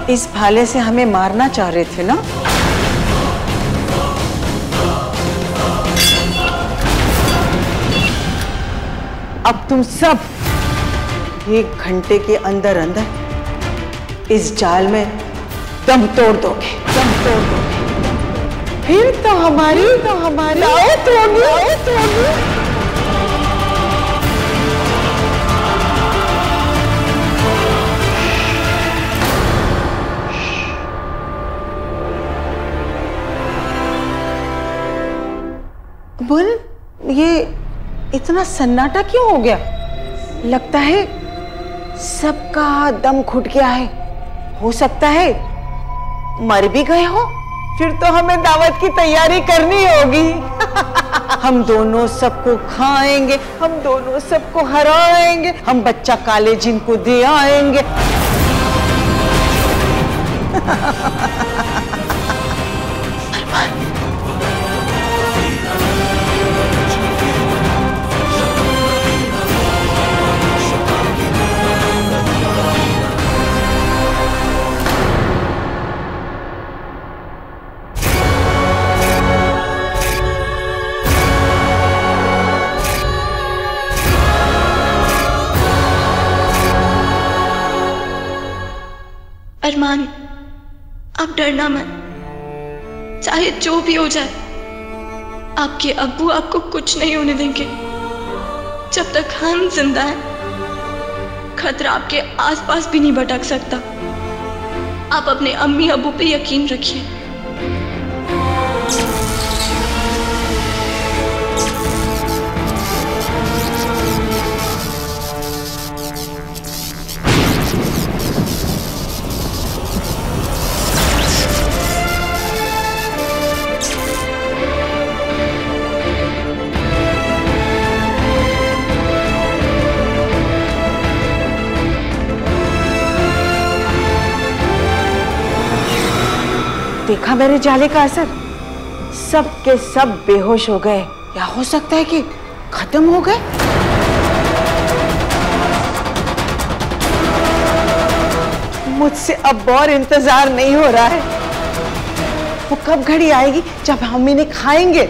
इस भाले से हमें मारना चाह रहे थे ना? अब तुम सब 1 घंटे के अंदर अंदर इस जाल में दम तोड़ दोगे, दम तोड़ दोगे। फिर तो हमारी दावत होगी। बोल, ये इतना सन्नाटा क्यों हो गया? लगता है सबका दम घुट गया है। हो सकता है मर भी गए हो। फिर तो हमें दावत की तैयारी करनी होगी। हम दोनों सबको खाएंगे, हम दोनों सबको हराएंगे, हम बच्चा काले जिन को दे आएंगे। अरमान, आप डरना मत, चाहे जो भी हो जाए आपके अब्बू आपको कुछ नहीं होने देंगे। जब तक हम जिंदा हैं खतरा आपके आसपास भी नहीं भटक सकता। आप अपने अम्मी अब्बू पे यकीन रखिए। देखा मेरे जाले का असर? सब के सब बेहोश हो गए, या हो सकता है कि खत्म हो गए। मुझसे अब और इंतजार नहीं हो रहा है। वो कब घड़ी आएगी जब हम इन्हें खाएंगे?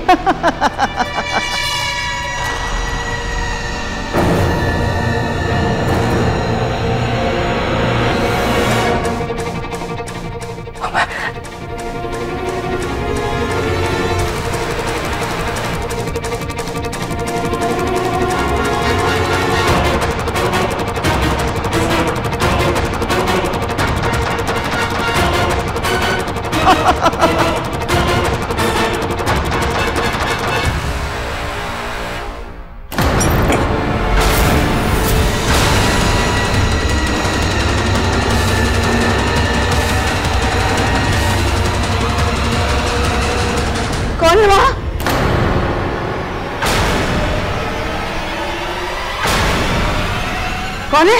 कौन है वहां? कौन है?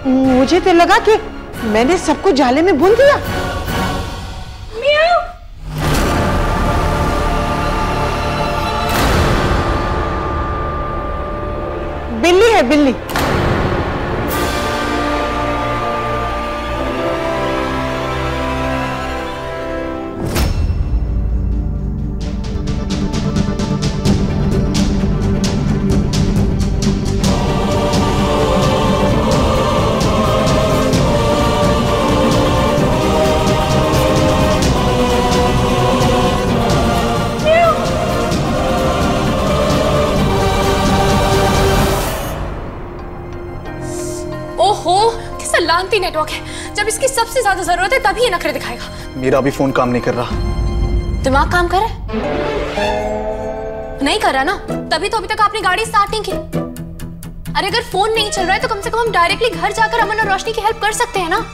मुझे तो लगा कि मैंने सबको जाले में भून दिया। बिल्ली है, बिल्ली। लानती नेटवर्क है। जब इसकी सबसे ज्यादा जरूरत है तभी ये नखरे दिखाएगा। मेरा भी फोन काम नहीं कर रहा। दिमाग काम कर रहा है? नहीं कर रहा ना, तभी तो अभी तक आपने गाड़ी स्टार्ट नहीं की। अरे अगर फोन नहीं चल रहा है तो कम से कम हम डायरेक्टली घर जाकर अमन और रोशनी की हेल्प कर सकते हैं ना।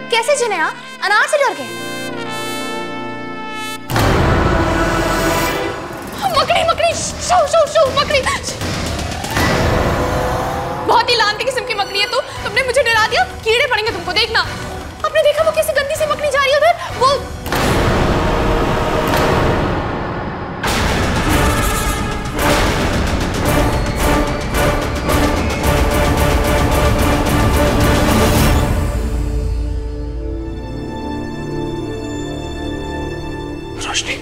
कैसे जिने आप? अनार से डर गए? मकड़ी मकड़ी शो शो शो मकड़ी। बहुत ही लानती किस्म की मकड़ी है तो तुमने मुझे डरा दिया। कीड़े पड़ेंगे तुमको, देखना। आपने देखा वो कैसी गंदी सी मकड़ी जा रही है उधर? वो रोशनी,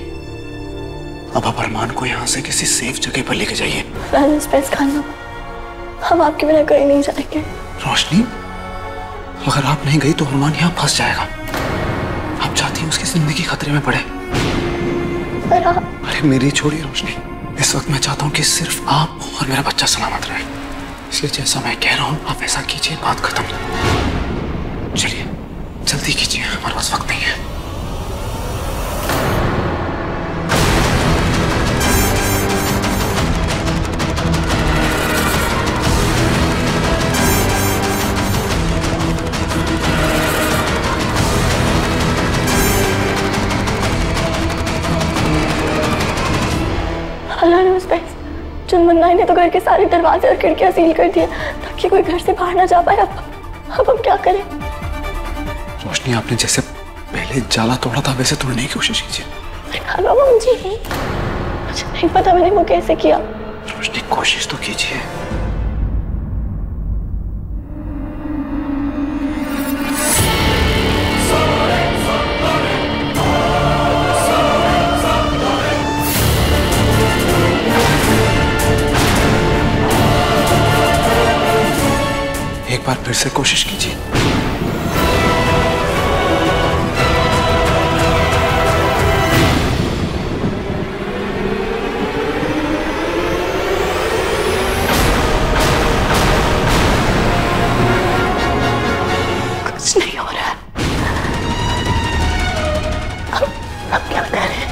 अब आप अरमान को यहाँ से किसी सेफ जगह पर लेके जाइए। खाना, हम आपके बिना कहीं नहीं जाएंगे। रोशनी, अगर आप नहीं गई तो अरमान यहाँ फंस जाएगा। आप चाहती हैं उसकी जिंदगी खतरे में पड़े? अरे मेरी छोड़िए रोशनी, इस वक्त मैं चाहता हूँ कि सिर्फ आप और मेरा बच्चा सलामत रहे। इसलिए जैसा मैं कह रहा हूँ आप ऐसा कीजिए, बात खत्म। चलिए जल्दी कीजिए, हमारे पास वक्त नहीं है। चंदमन्नाई ने तो घर के सारे दरवाजे और खिड़कियां सील कर दिए ताकि कोई घर से बाहर ना जा पाए। अब हम क्या करें? रोशनी, आपने जैसे पहले जाला तोड़ा था वैसे तोड़ने की कोशिश कीजिए। हेलो मम्मी जी, मुझे नहीं पता मैंने वो कैसे किया। रोशनी, कोशिश तो कीजिए। एक बार फिर से कोशिश कीजिए। कुछ नहीं हो रहा। अब क्या करें?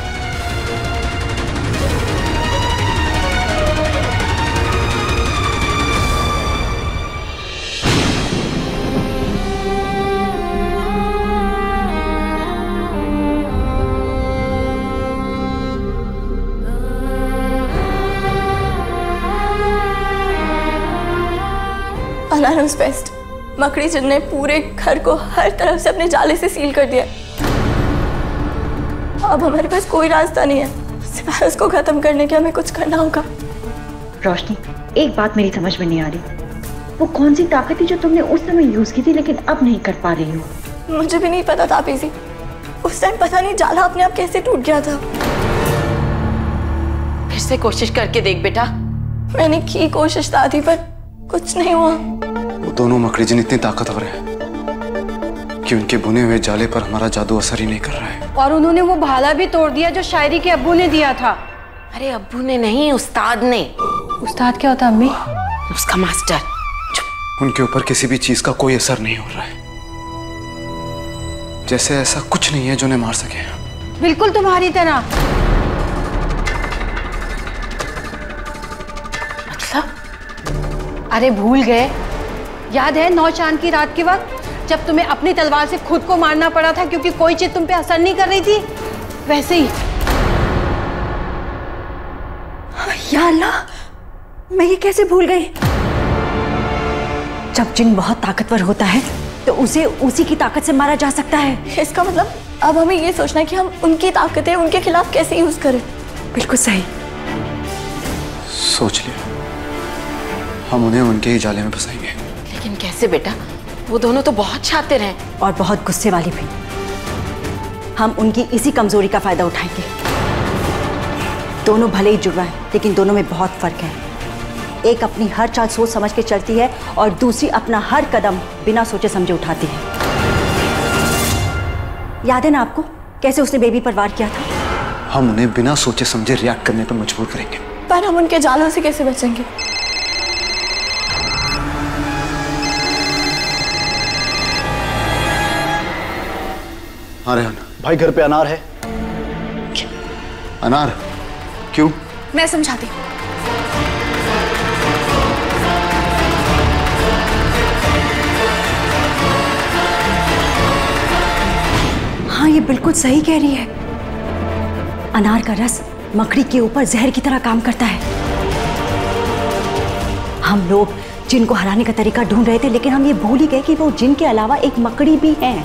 अनारस बेस्ट। मकड़ी जिन ने पूरे घर को हर तरफ से अपने जाले से सील कर दिया। अब हमारे पास कोई रास्ता नहीं है सिवाय उसको खत्म करने के। हमें कुछ करना होगा। रोशनी, एक बात मेरी समझ में नहीं आ रही, वो कौन सी ताकत थी जो तुमने उस समय यूज की थी लेकिन अब नहीं कर पा रही हो? मुझे भी नहीं पता था पीसी, उस टाइम पता नहीं जाला अपने आप कैसे टूट गया था। फिर से कोशिश करके देख बेटा। मैंने की कोशिश दादी, पर कुछ नहीं हुआ। वो दोनों मकड़ी जिन इतनी ताकतवर हैं कि उनके बुने हुए जाले पर हमारा जादू असर ही नहीं कर रहा है। और उन्होंने वो भाला भी तोड़ दिया जो शायरी के अब्बू ने दिया था। अरे अब्बू ने नहीं, उस्ताद ने। उस्ताद क्या होता अम्मी? उसका मास्टर। उनके ऊपर किसी भी चीज का कोई असर नहीं हो रहा है, जैसे ऐसा कुछ नहीं है जो उन्हें मार सके। बिल्कुल तुम्हारी तरह। मतलब? अरे भूल गए? याद है 9 चांद की रात के वक्त जब तुम्हें अपनी तलवार से खुद को मारना पड़ा था क्योंकि कोई चीज तुम पे असर नहीं कर रही थी? वैसे ही। या अल्लाह, मैं ये कैसे भूल गई? जब जिन बहुत ताकतवर होता है तो उसे उसी की ताकत से मारा जा सकता है। इसका मतलब अब हमें ये सोचना है कि हम उनकी ताकतें उनके खिलाफ कैसे यूज करें। बिल्कुल सही सोच लिया, हम उन्हें उनके ही जाले में फंसाएंगे। लेकिन कैसे बेटा? वो दोनों तो बहुत शातिर हैं और बहुत गुस्से वाली भी। हम उनकी इसी कमजोरी का फायदा उठाएंगे। दोनों भले ही जुड़वा है लेकिन दोनों में बहुत फर्क है। एक अपनी हर चाल सोच समझ के चलती है और दूसरी अपना हर कदम बिना सोचे समझे उठाती है। याद है ना आपको कैसे उसने बेबी पर वार किया था? हम उन्हें बिना सोचे समझे रिएक्ट करने पर मजबूर करेंगे। पर हम उनके जालों से कैसे बचेंगे? हाँ रेहान भाई, घर पे अनार है। अनार? क्यों? मैं समझाती हूँ। ये बिल्कुल सही कह रही है। अनार का रस मकड़ी के ऊपर जहर की तरह काम करता है। हम लोग जिन को हराने का तरीका ढूंढ रहे थे, लेकिन हम ये भूल ही गए कि वो जिन के अलावा एक मकड़ी भी है।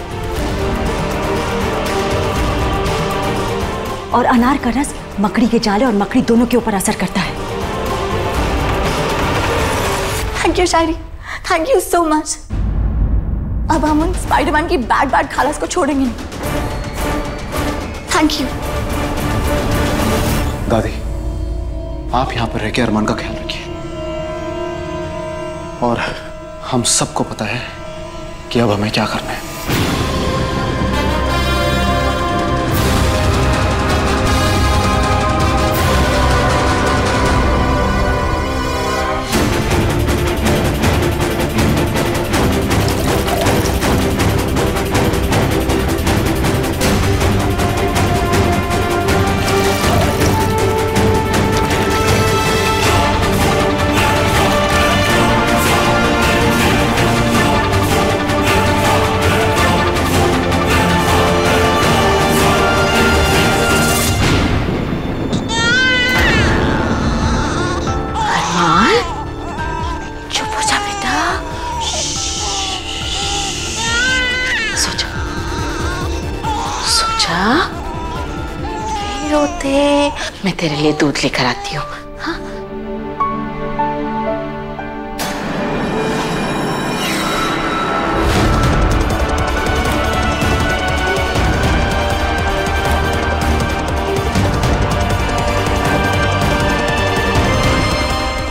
और अनार का रस मकड़ी के जाले और मकड़ी दोनों के ऊपर असर करता है। Thank you Shayari, thank you so much. अब हम उन स्पाइडरमैन की बैड खालस को छोड़ेंगे नहीं। Thank you. दादी, आप यहाँ पर रह के अरमान का ख्याल रखिए। और हम सबको पता है कि अब हमें क्या करना है। रोते, मैं तेरे लिए दूध लेकर आती हूँ। हाँ?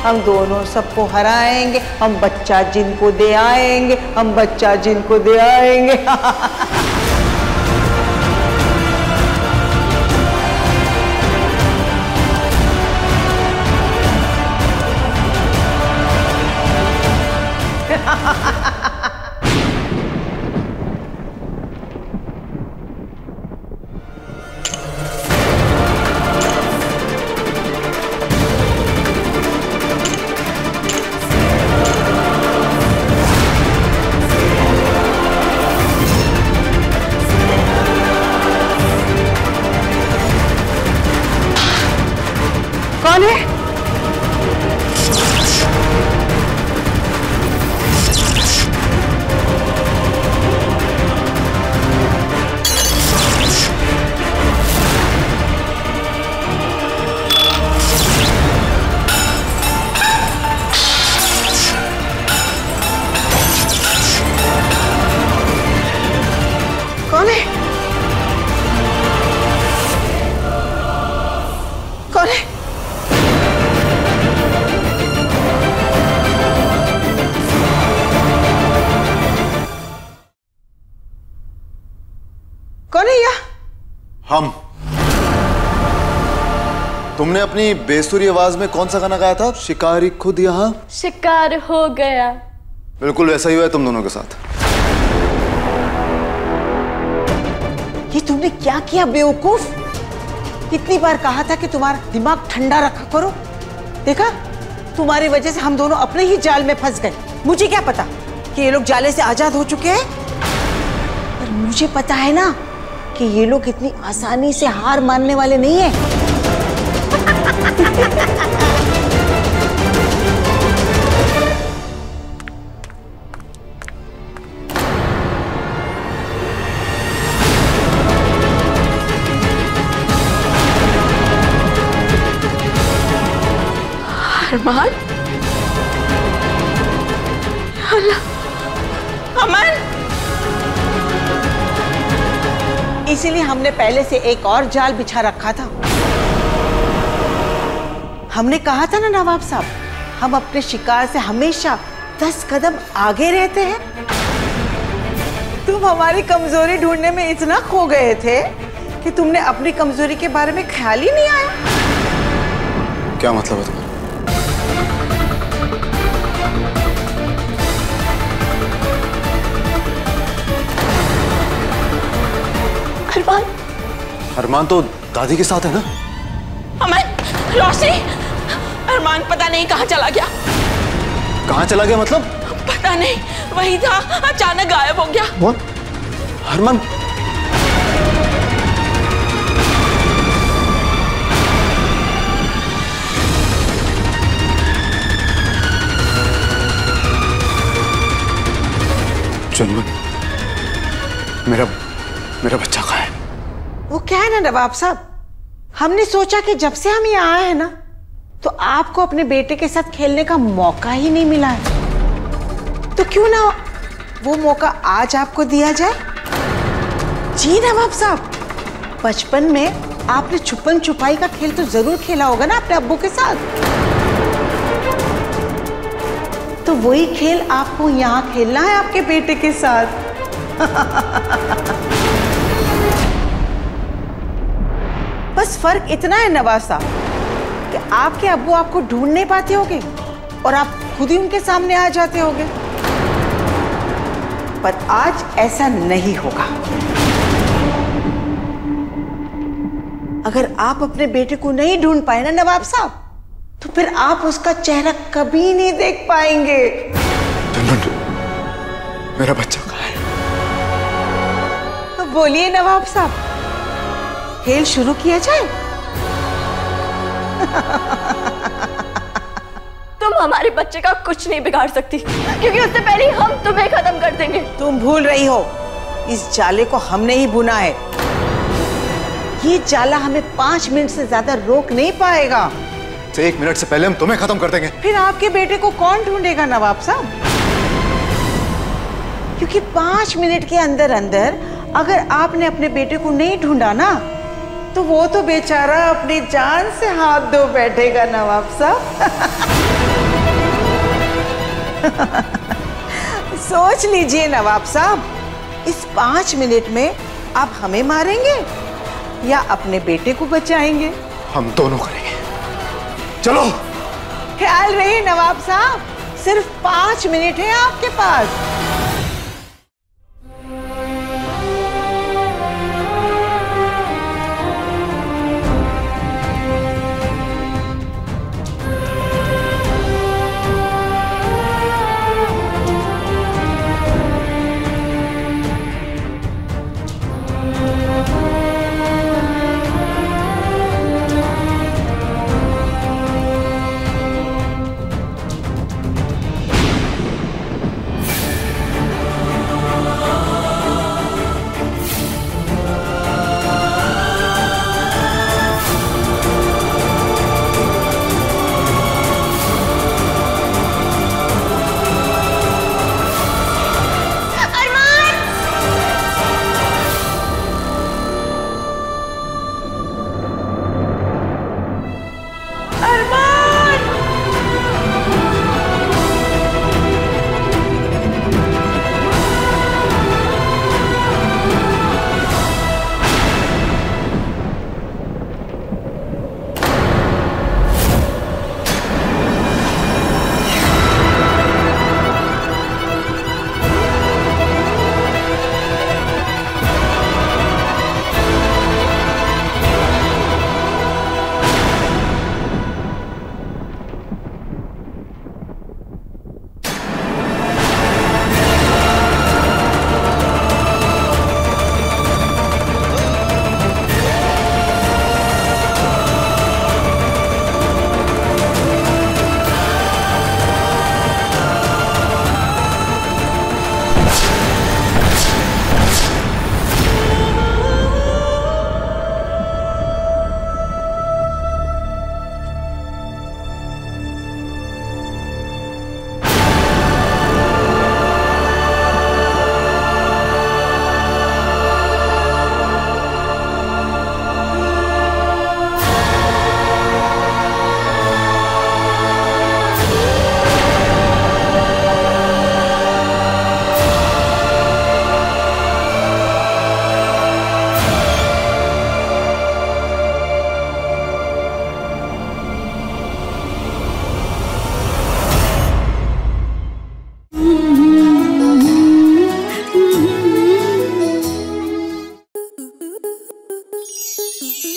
हम दोनों सबको हराएंगे, हम बच्चा जिनको दे आएंगे, हम बच्चा जिनको दे आएंगे। कौन है? कौन है? कौन है? कौन है यह? हम। तुमने अपनी बेसुरी आवाज में कौन सा गाना गाया था? शिकारी खुद यहाँ शिकार हो गया। बिल्कुल वैसा ही हुआ है तुम दोनों के साथ। ये तुमने क्या किया बेवकूफ? कितनी बार कहा था कि तुम्हारा दिमाग ठंडा रखा करो। देखा, तुम्हारी वजह से हम दोनों अपने ही जाल में फंस गए। मुझे क्या पता कि ये लोग जाले से आजाद हो चुके हैं, पर मुझे पता है ना कि ये लोग इतनी आसानी से हार मानने वाले नहीं है। अरमान, अल्लाह, अमन। इसीलिए हमने पहले से एक और जाल बिछा रखा था। हमने कहा था ना नवाब साहब, हम अपने शिकार से हमेशा 10 कदम आगे रहते हैं। तुम हमारी कमजोरी ढूंढने में इतना खो गए थे कि तुमने अपनी कमजोरी के बारे में ख्याल ही नहीं आया। क्या मतलब है तुम्हारा? अरमान, अरमान तो दादी के साथ है ना? अमन, रोशनी, अरमान पता नहीं कहाँ चला गया। कहाँ चला गया मतलब? पता नहीं, वही था, अचानक गायब हो गया। What? अरमान चुनमुन, मेरा बच्चा कहाँ है? वो क्या है ना नवाब साहब, हमने सोचा कि जब से हम यहाँ आए हैं ना, तो आपको अपने बेटे के साथ खेलने का मौका ही नहीं मिला है। तो क्यों ना वो मौका आज आपको दिया जाए। जी नवाब साहब, बचपन में आपने छुपन छुपाई का खेल तो जरूर खेला होगा ना अपने अब्बू के साथ। तो वही खेल आपको यहाँ खेलना है आपके बेटे के साथ। बस फर्क इतना है नवाब साहब कि आपके अब्बू आपको ढूंढ नहीं पाते होंगे और आप खुद ही उनके सामने आ जाते होंगे, पर आज ऐसा नहीं होगा। अगर आप अपने बेटे को नहीं ढूंढ पाए ना नवाब साहब, तो फिर आप उसका चेहरा कभी नहीं देख पाएंगे। मेरा बच्चा कहाँ है? तो बोलिए नवाब साहब, खेल शुरू किया जाए। तुम हमारे बच्चे का कुछ नहीं बिगाड़ सकती, क्योंकि उससे पहले ही हम तुम्हें खत्म कर देंगे। तुम भूल रही हो, इस जाले को हमने ही बुना है। ये जाला हमें 5 मिनट से ज्यादा रोक नहीं पाएगा। तो 1 मिनट से पहले हम तुम्हें खत्म कर देंगे। फिर आपके बेटे को कौन ढूंढेगा नवाब साहब? क्योंकि 5 मिनट के अंदर अंदर अगर आपने अपने बेटे को नहीं ढूंढा ना, तो वो तो बेचारा अपनी जान से हाथ धो बैठेगा नवाब साहब। सोच लीजिए नवाब साहब, इस 5 मिनट में आप हमें मारेंगे या अपने बेटे को बचाएंगे? हम दोनों करेंगे। चलो। ख्याल रहे नवाब साहब, सिर्फ 5 मिनट है आपके पास।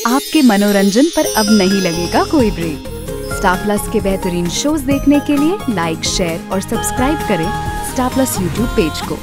आपके मनोरंजन पर अब नहीं लगेगा कोई ब्रेक। स्टार प्लस के बेहतरीन शोज देखने के लिए लाइक, शेयर और सब्सक्राइब करें स्टार प्लस यूट्यूब पेज को।